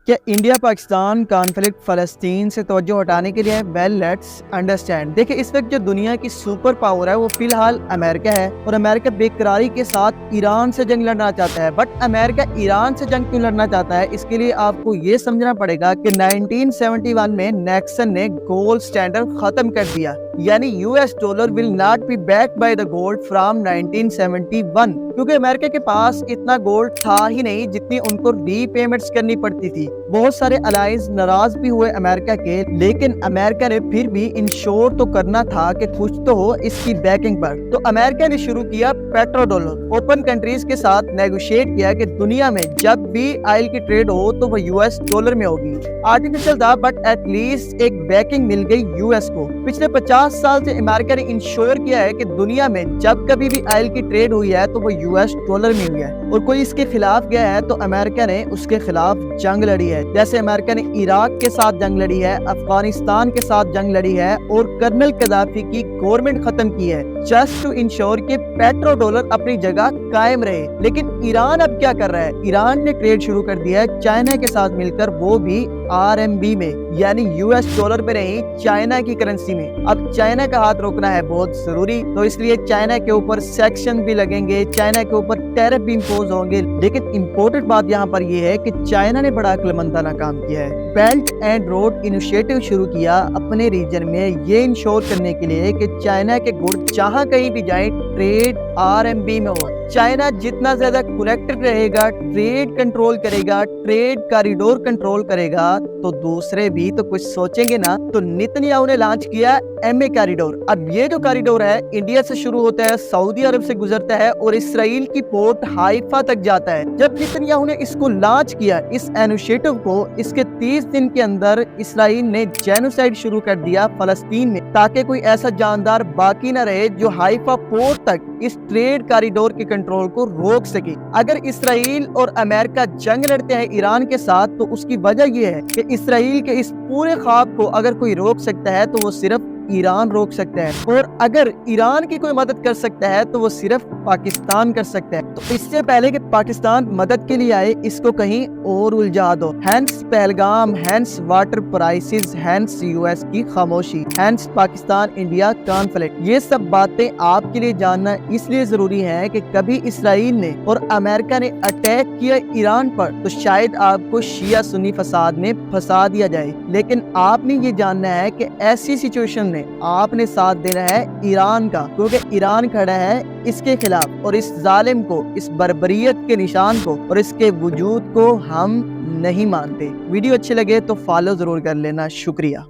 क्या India Pakistan conflict फलस्तीन से तवज्जो हटाने के लिए है? Well let's understand. देखिए, इस वक्त जो दुनिया की सुपर पावर है वो फिलहाल अमेरिका है और अमेरिका बेकरारी के साथ ईरान से जंग लड़ना चाहता है। बट अमेरिका ईरान से जंग क्यों लड़ना चाहता है, इसके लिए आपको ये समझना पड़ेगा कि 1971 में नैक्सन ने गोल्ड स्टैंडर्ड खत्म कर दिया, यानी US dollar will not be backed by the gold from 1971, क्योंकि अमेरिका के पास इतना गोल्ड था ही नहीं जितनी उनको रीपेमेंट्स करनी पड़ती थी। बहुत सारे अलाइज नाराज भी हुए अमेरिका के, लेकिन अमेरिका ने फिर भी इंश्योर तो करना था कि कुछ तो हो इसकी बैकिंग पर। तो अमेरिका ने शुरू किया पेट्रो डॉलर, ओपन कंट्रीज के साथ नेगोशिएट किया कि दुनिया में जब भी ऑयल की ट्रेड हो तो वो यूएस डॉलर में होगी। आर्टिफिशियल था बट एटलीस्ट एक बैकिंग मिल गई यूएस को। पिछले 50 साल से अमेरिका ने इंश्योर किया है कि दुनिया में जब कभी भी ऑयल की ट्रेड हुई है तो वो यूएस डॉलर में हुई है, और कोई इसके खिलाफ गया है तो अमेरिका ने उसके खिलाफ जंग लड़ी है। जैसे अमेरिका ने इराक के साथ जंग लड़ी है, अफगानिस्तान के साथ जंग लड़ी है और कर्नल कदाफी की गवर्नमेंट खत्म की है, जस्ट टू इंश्योर कि पेट्रो डॉलर अपनी जगह कायम रहे। लेकिन ईरान अब क्या कर रहा है? ईरान ने ट्रेड शुरू कर दिया है चाइना के साथ मिलकर, वो भी आरएमबी में, यानी यूएस डॉलर में नहीं, चाइना की करेंसी में। अब चाइना का हाथ रोकना है बहुत जरूरी, तो इसलिए चाइना के ऊपर सेक्शन भी लगेंगे, चाइना के ऊपर टैरिफ भी इंपोज होंगे। लेकिन इंपॉर्टेंट बात यहाँ पर यह है कि चाइना ने बड़ा अक्लमंदाना काम किया है। बेल्ट एंड रोड इनिशिएटिव शुरू किया अपने रीजन में, ये इंश्योर करने के लिए कि चाइना के गुड़ जहाँ कहीं भी जाए ट्रेड आरएमबी में हो। चाइना जितना ज्यादा कनेक्टेड रहेगा, ट्रेड कंट्रोल करेगा, ट्रेड कॉरिडोर कंट्रोल करेगा, तो दूसरे भी तो कुछ सोचेंगे ना। तो नेतन्याहू ने लॉन्च किया एमए कॉरिडोर। अब ये जो कॉरिडोर है इंडिया से शुरू होता है, सऊदी अरब से गुजरता है और इसराइल की पोर्ट हाइफा तक जाता है। जब नेतन्याहू ने इसको लॉन्च किया, इस इनिशिएटिव को, इसके 30 दिन के अंदर इसराइल ने जेनोसाइड शुरू कर दिया फलस्तीन में, ताकि कोई ऐसा जानदार बाकी न रहे जो हाइफा पोर्ट तक इस ट्रेड कॉरिडोर के कंट्रोल को रोक सके। अगर इसराइल और अमेरिका जंग लड़ते हैं ईरान के साथ, तो उसकी वजह यह है कि इसराइल के इस पूरे ख्वाब को अगर कोई रोक सकता है तो वो सिर्फ ईरान रोक सकता है, और अगर ईरान की कोई मदद कर सकता है तो वो सिर्फ पाकिस्तान कर सकता है। तो इससे पहले कि पाकिस्तान मदद के लिए आए, इसको कहीं और उलझा दो। Hence Pahalgam, hence water prices, hence US की खामोशी, हैंस पाकिस्तान इंडिया कॉन्फ्लिक्ट। ये सब बातें आपके लिए जानना इसलिए जरूरी है कि कभी इसराइल ने और अमेरिका ने अटैक किया ईरान पर तो शायद आपको शिया सुन्नी फसाद में फंसा दिया जाए, लेकिन आपने ये जानना है कि ऐसी सिचुएशन में आपने साथ देना है ईरान का, क्योंकि ईरान खड़ा है इसके खिलाफ, और इस जालिम को, इस बर्बरियत के निशान को और इसके वजूद को हम नहीं मानते। वीडियो अच्छे लगे तो फॉलो जरूर कर लेना। शुक्रिया।